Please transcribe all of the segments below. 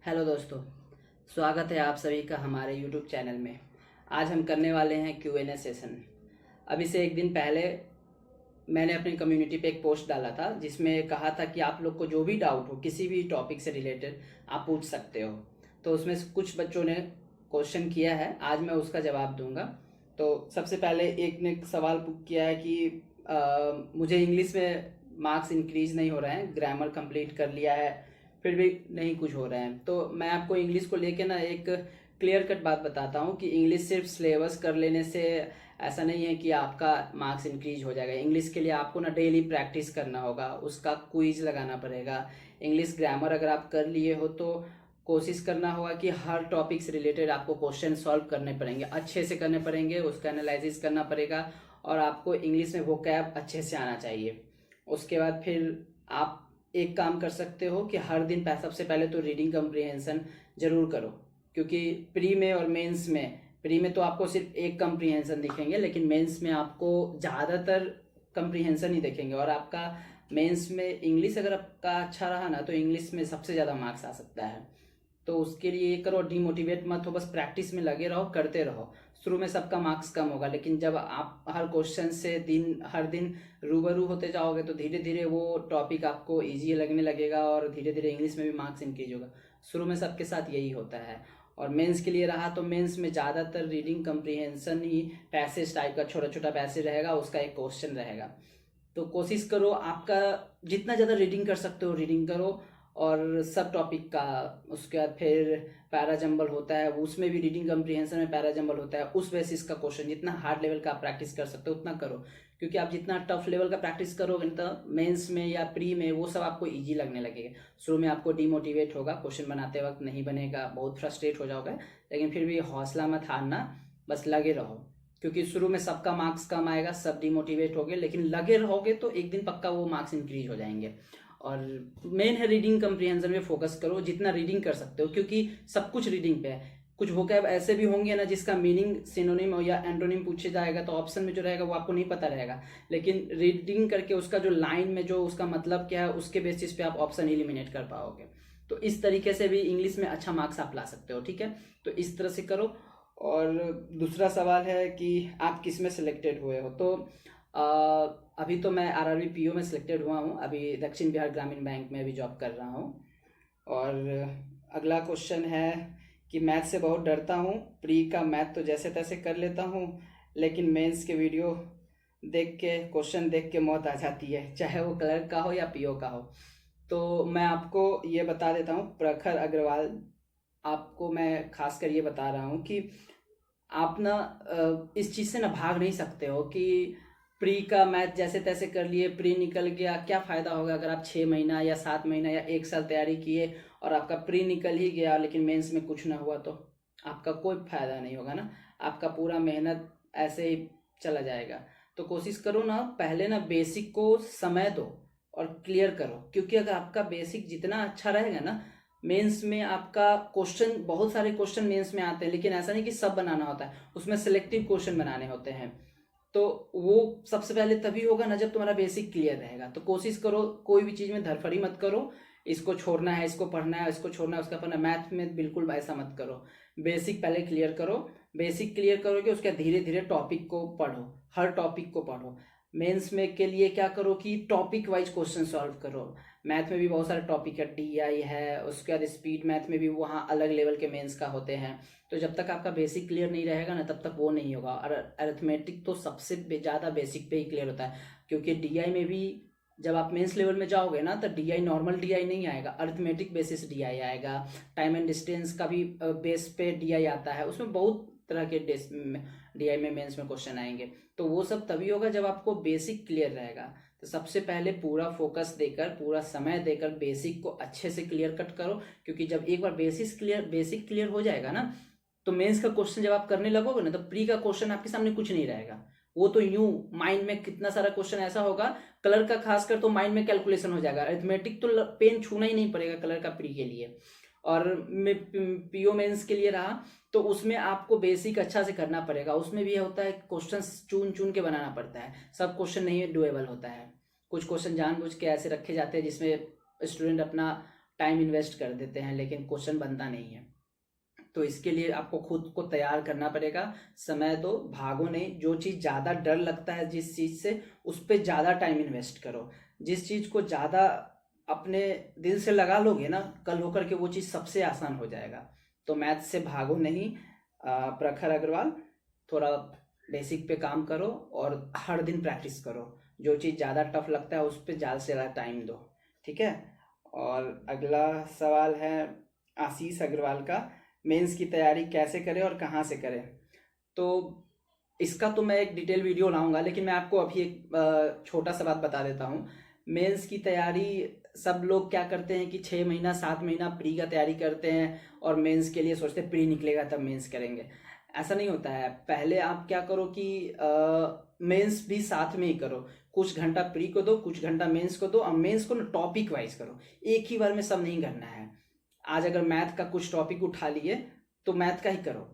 Hello दोस्तों, स्वागत है आप सभी का हमारे यूट्यूब चैनल में। आज हम करने वाले हैं Q&A सेशन। अभी से एक दिन पहले मैंने अपनी कम्युनिटी पे एक पोस्ट डाला था जिसमें कहा था कि आप लोग को जो भी डाउट हो किसी भी टॉपिक से रिलेटेड आप पूछ सकते हो। तो उसमें से कुछ बच्चों ने क्वेश्चन किया है, आज मैं उसका जवाब दूंगा। तो सबसे पहले एक ने सवाल किया है कि मुझे इंग्लिश में मार्क्स इंक्रीज नहीं हो रहे हैं, ग्रामर कंप्लीट कर लिया है फिर भी नहीं कुछ हो रहे हैं। तो मैं आपको इंग्लिश को लेके ना एक क्लियर कट बात बताता हूँ कि इंग्लिश सिर्फ सिलेबस कर लेने से ऐसा नहीं है कि आपका मार्क्स इंक्रीज हो जाएगा। इंग्लिश के लिए आपको ना डेली प्रैक्टिस करना होगा, उसका क्विज लगाना पड़ेगा। इंग्लिश ग्रामर अगर आप कर लिए हो तो कोशिश करना होगा कि हर टॉपिक से रिलेटेड आपको क्वेश्चन सॉल्व करने पड़ेंगे, अच्छे से करने पड़ेंगे, उसका एनालिसिस करना पड़ेगा और आपको इंग्लिश में वोकैब अच्छे से आना चाहिए। उसके बाद फिर आप एक काम कर सकते हो कि हर दिन सबसे पहले तो रीडिंग कम्प्रीहेंशन जरूर करो, क्योंकि प्री में और मेंस में, प्री में तो आपको सिर्फ एक कम्प्रीहेंशन दिखेंगे लेकिन मेंस में आपको ज़्यादातर कम्प्रीहेंशन ही देखेंगे। और आपका मेंस में इंग्लिश अगर आपका अच्छा रहा ना तो इंग्लिश में सबसे ज़्यादा मार्क्स आ सकता है। तो उसके लिए ये करो, डिमोटिवेट मत हो, बस प्रैक्टिस में लगे रहो, करते रहो। शुरू में सबका मार्क्स कम होगा लेकिन जब आप हर क्वेश्चन से हर दिन रूबरू होते जाओगे तो धीरे धीरे वो टॉपिक आपको इजी लगने लगेगा और धीरे धीरे इंग्लिश में भी मार्क्स इंक्रीज होगा। शुरू में सबके साथ यही होता है। और मेंस के लिए रहा तो मेंस में ज़्यादातर रीडिंग कम्प्रीहेंशन ही, पैसेज टाइप का छोटा छोटा पैसेज रहेगा, उसका एक क्वेश्चन रहेगा। तो कोशिश करो आपका जितना ज़्यादा रीडिंग कर सकते हो रीडिंग करो। और सब टॉपिक का उसके बाद फिर पैरा जंबल होता है, उसमें भी रीडिंग कम्प्रीहेंशन में पैरा जंबल होता है, उस बेसिस का क्वेश्चन जितना हार्ड लेवल का आप प्रैक्टिस कर सकते हो उतना करो। क्योंकि आप जितना टफ लेवल का प्रैक्टिस करोगे तो मेंस में या प्री में वो सब आपको इजी लगने लगेगा। शुरू में आपको डिमोटिवेट होगा, क्वेश्चन बनाते वक्त नहीं बनेगा, बहुत फ्रस्ट्रेट हो जाओगे, लेकिन फिर भी हौसला मत हारना, बस लगे रहो। क्योंकि शुरू में सबका मार्क्स कम आएगा, सब डिमोटिवेट होगे, लेकिन लगे रहोगे तो एक दिन पक्का वो मार्क्स इंक्रीज हो जाएंगे। और मेन है रीडिंग कम्प्रीहेंशन में फोकस करो, जितना रीडिंग कर सकते हो, क्योंकि सब कुछ रीडिंग पे है। कुछ वोकैब ऐसे भी होंगे ना जिसका मीनिंग सिनोनिम या एंटोनिम पूछे जाएगा तो ऑप्शन में जो रहेगा वो आपको नहीं पता रहेगा, लेकिन रीडिंग करके उसका जो लाइन में जो उसका मतलब क्या है उसके बेसिस पे आप ऑप्शन एलिमिनेट कर पाओगे। तो इस तरीके से भी इंग्लिश में अच्छा मार्क्स आप ला सकते हो, ठीक है। तो इस तरह से करो। और दूसरा सवाल है कि आप किस में सिलेक्टेड हुए हो। तो अ, अभी तो मैं आरआरबी पीओ में सिलेक्टेड हुआ हूँ, अभी दक्षिण बिहार ग्रामीण बैंक में अभी जॉब कर रहा हूँ। और अगला क्वेश्चन है कि मैथ से बहुत डरता हूँ, प्री का मैथ तो जैसे तैसे कर लेता हूँ लेकिन मेंस के वीडियो देख के, क्वेश्चन देख के मौत आ जाती है, चाहे वो क्लर्क का हो या पीओ का हो। तो मैं आपको ये बता देता हूँ, प्रखर अग्रवाल, आपको मैं खासकर ये बता रहा हूँ कि आप ना इस चीज़ से ना भाग नहीं सकते हो कि प्री का मैथ जैसे तैसे कर लिए, प्री निकल गया, क्या फ़ायदा होगा अगर आप 6 महीना या 7 महीना या 1 साल तैयारी किए और आपका प्री निकल ही गया लेकिन मेंस में कुछ ना हुआ तो आपका कोई फ़ायदा नहीं होगा ना, आपका पूरा मेहनत ऐसे ही चला जाएगा। तो कोशिश करो ना, पहले ना बेसिक को समय दो और क्लियर करो, क्योंकि अगर आपका बेसिक जितना अच्छा रहेगा ना, मेंस में आपका क्वेश्चन, बहुत सारे क्वेश्चन मेंस में आते हैं लेकिन ऐसा नहीं कि सब बनाना होता है, उसमें सिलेक्टिव क्वेश्चन बनाने होते हैं। तो वो सबसे पहले तभी होगा ना जब तुम्हारा बेसिक क्लियर रहेगा। तो कोशिश करो कोई भी चीज़ में धरफड़ी मत करो, इसको छोड़ना है, इसको पढ़ना है, इसको छोड़ना है, उसका पढ़ना है। मैथ में बिल्कुल ऐसा मत करो, बेसिक पहले क्लियर करो। बेसिक क्लियर करोगे उसके धीरे धीरे टॉपिक को पढ़ो, हर टॉपिक को पढ़ो। मेंस में के लिए क्या करो कि टॉपिक वाइज क्वेश्चन सॉल्व करो। मैथ में भी बहुत सारे टॉपिक है, डीआई है, उसके बाद स्पीड मैथ में भी वहाँ अलग लेवल के मेंस का होते हैं। तो जब तक आपका बेसिक क्लियर नहीं रहेगा ना तब तक वो नहीं होगा। और अरिथमेटिक तो सबसे ज़्यादा बेसिक पे ही क्लियर होता है, क्योंकि डीआई में भी जब आप मेंस लेवल में जाओगे ना तो डीआई नॉर्मल डीआई नहीं आएगा, अरिथमेटिक बेसिस डीआई आएगा। टाइम एंड डिस्टेंस का भी बेस पे डीआई आता है, उसमें बहुत तरह के डीआई में मेंस में क्वेश्चन आएंगे। तो वो सब तभी होगा जब आपको बेसिक क्लियर रहेगा। तो सबसे पहले पूरा फोकस देकर, पूरा समय देकर बेसिक को अच्छे से क्लियर कट करो, क्योंकि जब एक बार बेसिक क्लियर हो जाएगा ना तो मेंस का क्वेश्चन जब आप करने लगोगे ना तो प्री का क्वेश्चन आपके सामने कुछ नहीं रहेगा। वो तो यूं माइंड में कितना सारा क्वेश्चन ऐसा होगा, कलर का खासकर तो माइंड में कैलकुलेशन हो जाएगा, अरिथमेटिक तो पेन छूना ही नहीं पड़ेगा कलर का प्री के लिए। और पीओ मेंस के लिए रहा तो उसमें आपको बेसिक अच्छा से करना पड़ेगा। उसमें भी होता है क्वेश्चन चुन चुन के बनाना पड़ता है, सब क्वेश्चन नहीं डुएबल होता है। कुछ क्वेश्चन जानबूझ के ऐसे रखे जाते हैं जिसमें स्टूडेंट अपना टाइम इन्वेस्ट कर देते हैं लेकिन क्वेश्चन बनता नहीं है। तो इसके लिए आपको खुद को तैयार करना पड़ेगा। समय दो, भागो नहीं। जो चीज़ ज़्यादा डर लगता है जिस चीज़ से, उस पर ज़्यादा टाइम इन्वेस्ट करो। जिस चीज़ को ज़्यादा अपने दिल से लगा लोगे ना, कल होकर के वो चीज़ सबसे आसान हो जाएगा। तो मैथ से भागो नहीं। प्रखर अग्रवाल, थोड़ा बेसिक पे काम करो और हर दिन प्रैक्टिस करो। जो चीज़ ज़्यादा टफ लगता है उस पर ज़्यादा से ज़्यादा टाइम दो, ठीक है। और अगला सवाल है आशीष अग्रवाल का, मेंस की तैयारी कैसे करें और कहाँ से करें। तो इसका तो मैं एक डिटेल वीडियो लाऊंगा, लेकिन मैं आपको अभी एक छोटा सा बात बता देता हूँ। मेंस की तैयारी सब लोग क्या करते हैं कि 6 महीना 7 महीना प्री का तैयारी करते हैं और मेंस के लिए सोचते हैं प्री निकलेगा तब मेंस करेंगे। ऐसा नहीं होता है। पहले आप क्या करो कि मेंस भी साथ में ही करो। कुछ घंटा प्री को दो, कुछ घंटा मेंस को दो, और मेंस को ना टॉपिक वाइज करो। एक ही बार में सब नहीं करना है। आज अगर मैथ का कुछ टॉपिक उठा लिए तो मैथ का ही करो,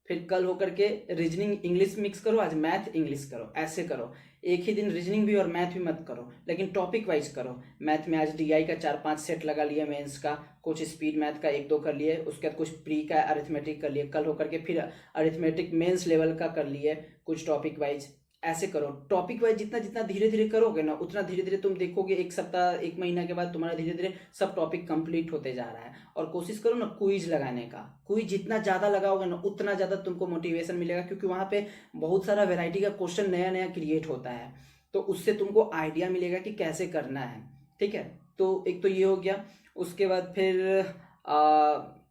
फिर कल होकर के रीजनिंग इंग्लिश मिक्स करो, आज मैथ इंग्लिश करो, ऐसे करो। एक ही दिन रीजनिंग भी और मैथ भी मत करो, लेकिन टॉपिक वाइज करो। मैथ में आज डीआई का 4-5 सेट लगा लिया, मेंस का कुछ स्पीड मैथ का 1-2 कर लिए, उसके बाद कुछ प्री का अरिथमेटिक कर लिए, कल होकर के फिर अरिथमेटिक मेंस लेवल का कर लिए कुछ टॉपिक वाइज। ऐसे करो टॉपिक वाइज। जितना जितना धीरे धीरे करोगे ना, उतना धीरे धीरे तुम देखोगे 1 सप्ताह 1 महीना के बाद तुम्हारा धीरे धीरे सब टॉपिक कंप्लीट होते जा रहा है। और कोशिश करो ना क्विज लगाने का। क्विज जितना ज़्यादा लगाओगे ना, उतना ज़्यादा तुमको मोटिवेशन मिलेगा, क्योंकि वहाँ पे बहुत सारा वेराइटी का क्वेश्चन नया नया क्रिएट होता है। तो उससे तुमको आइडिया मिलेगा कि कैसे करना है, ठीक है। तो एक तो ये हो गया। उसके बाद फिर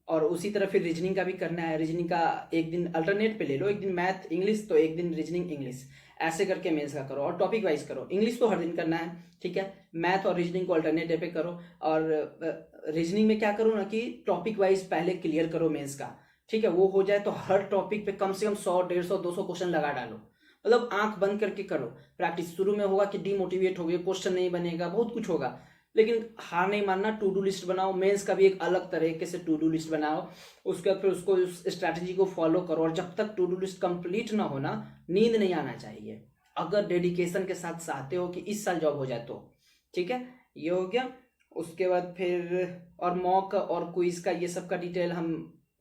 और उसी तरह फिर रीजनिंग का भी करना है। रीजनिंग का एक दिन अल्टरनेट पे ले लो, एक दिन मैथ इंग्लिश तो एक दिन रीजनिंग इंग्लिश, ऐसे करके मेंस का करो। और टॉपिक वाइज करो। इंग्लिश तो हर दिन करना है, ठीक है। मैथ और रीजनिंग को अल्टरनेट डे पे करो। और रीजनिंग में क्या करो ना कि टॉपिक वाइज पहले क्लियर करो मेंस का, ठीक है। वो हो जाए तो हर टॉपिक पे कम से कम 100, 150, 200 क्वेश्चन लगा डालो। मतलब आंख बंद करके करो प्रैक्टिस। शुरू में होगा कि डिमोटिवेट हो गए, क्वेश्चन नहीं बनेगा, बहुत कुछ होगा, लेकिन हार नहीं मानना। टू डू लिस्ट बनाओ। मेंस का भी एक अलग तरीके से टू डू लिस्ट बनाओ। उसके बाद फिर उसको उस स्ट्रैटेजी को फॉलो करो। और जब तक टू डू लिस्ट कंप्लीट ना होना, नींद नहीं आना चाहिए। अगर डेडिकेशन के साथ चाहते हो कि इस साल जॉब हो जाए तो, ठीक है। ये हो गया। उसके बाद फिर और मॉक और क्विज का ये सब का डिटेल हम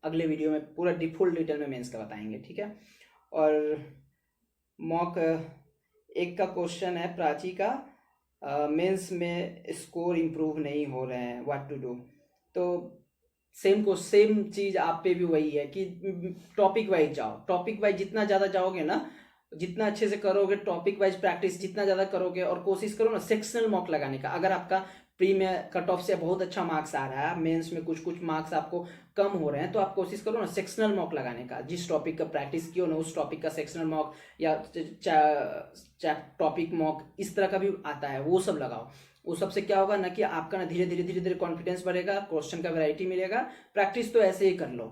अगले वीडियो में पूरा फुल डिटेल में मेंस का बताएंगे, ठीक है। और मॉक एक का क्वेश्चन है प्राची का, मेंस में स्कोर इम्प्रूव नहीं हो रहे हैं, व्हाट टू डू। तो सेम चीज़ आप पे भी वही है कि टॉपिक वाइज जाओ। टॉपिक वाइज जितना ज़्यादा जाओगे ना, जितना अच्छे से करोगे, टॉपिक वाइज प्रैक्टिस जितना ज़्यादा करोगे, और कोशिश करो ना सेक्शनल मॉक लगाने का। अगर आपका प्री में कट ऑफ से बहुत अच्छा मार्क्स आ रहा है, मेंस में कुछ कुछ मार्क्स आपको कम हो रहे हैं, तो आप कोशिश करो ना सेक्शनल मॉक लगाने का। जिस टॉपिक का प्रैक्टिस किया ना, उस टॉपिक का सेक्शनल मॉक या टॉपिक मॉक इस तरह का भी आता है, वो सब लगाओ। वो सबसे क्या होगा ना कि आपका ना धीरे धीरे कॉन्फिडेंस बढ़ेगा, क्वेश्चन का वैरायटी मिलेगा। प्रैक्टिस तो ऐसे ही कर लो,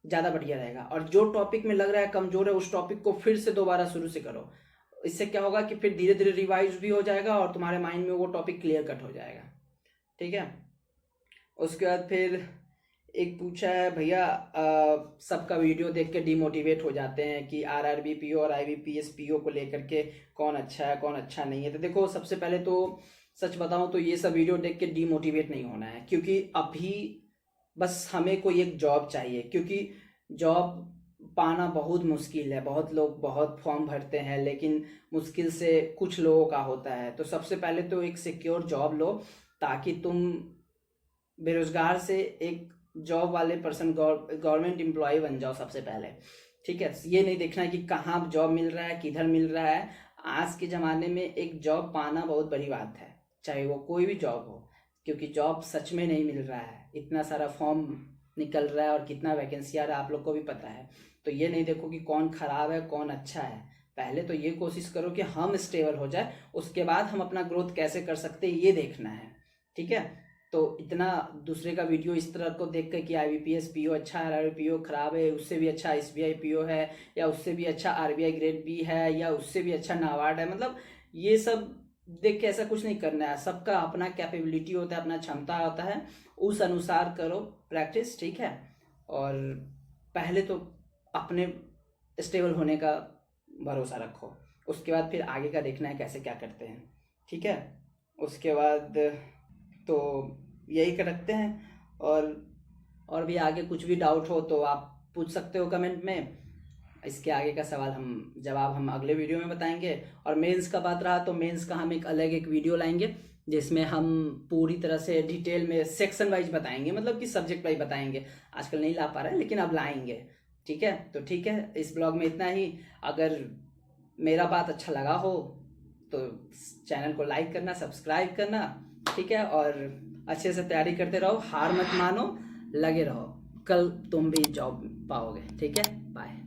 ज़्यादा बढ़िया रहेगा। और जो टॉपिक में लग रहा है कमजोर है, उस टॉपिक को फिर से दोबारा शुरू से करो। इससे क्या होगा कि फिर धीरे धीरे रिवाइज भी हो जाएगा और तुम्हारे माइंड में वो टॉपिक क्लियर कट हो जाएगा, ठीक है। उसके बाद फिर एक पूछा है भैया, सबका वीडियो देख के डिमोटिवेट हो जाते हैं कि आरआरबी पीओ और आईबीपीएस पीओ को लेकर के कौन अच्छा है कौन अच्छा नहीं है। तो देखो, सबसे पहले तो सच बताऊं तो ये सब वीडियो देख के डिमोटिवेट नहीं होना है, क्योंकि अभी बस हमें कोई एक जॉब चाहिए। क्योंकि जॉब पाना बहुत मुश्किल है। बहुत लोग बहुत फॉर्म भरते हैं, लेकिन मुश्किल से कुछ लोगों का होता है। तो सबसे पहले तो एक सिक्योर जॉब लो, ताकि तुम बेरोजगार से एक जॉब वाले पर्सन, गवर्नमेंट एम्प्लॉय बन जाओ सबसे पहले, ठीक है। ये नहीं देखना है कि कहाँ जॉब मिल रहा है, किधर मिल रहा है। आज के ज़माने में एक जॉब पाना बहुत बड़ी बात है, चाहे वो कोई भी जॉब हो, क्योंकि जॉब सच में नहीं मिल रहा है। इतना सारा फॉर्म निकल रहा है और कितना वैकेंसी आ रहा है आप लोग को भी पता है। तो ये नहीं देखो कि कौन खराब है कौन अच्छा है। पहले तो ये कोशिश करो कि हम स्टेबल हो जाए, उसके बाद हम अपना ग्रोथ कैसे कर सकते हैं ये देखना है, ठीक है। तो इतना दूसरे का वीडियो इस तरह को देख कर कि आईबीपीएस पीओ अच्छा है, आरआरबी पीओ खराब है, उससे भी अच्छा एसबीआई पीओ है, या उससे भी अच्छा आरबीआई ग्रेड बी है, या उससे भी अच्छा नाबार्ड है, मतलब ये सब देख के ऐसा कुछ नहीं करना है। सबका अपना कैपेबिलिटी होता है, अपना क्षमता होता है, उस अनुसार करो प्रैक्टिस, ठीक है। और पहले तो अपने स्टेबल होने का भरोसा रखो, उसके बाद फिर आगे का देखना है कैसे क्या करते हैं, ठीक है। उसके बाद तो यही कर रखते हैं। और भी आगे कुछ भी डाउट हो तो आप पूछ सकते हो कमेंट में। इसके आगे का जवाब हम अगले वीडियो में बताएंगे। और मेंस का बात रहा तो मेंस का हम एक वीडियो लाएंगे जिसमें हम पूरी तरह से डिटेल में सेक्शन वाइज बताएंगे, मतलब कि सब्जेक्ट वाइज बताएंगे। आजकल नहीं ला पा रहे हैं लेकिन अब लाएंगे। ठीक है, तो ठीक है, इस ब्लॉग में इतना ही। अगर मेरा बात अच्छा लगा हो तो चैनल को लाइक करना, सब्सक्राइब करना। ठीक है, और अच्छे से तैयारी करते रहो, हार मत मानो, लगे रहो, कल तुम भी जॉब पाओगे। ठीक है, बाय।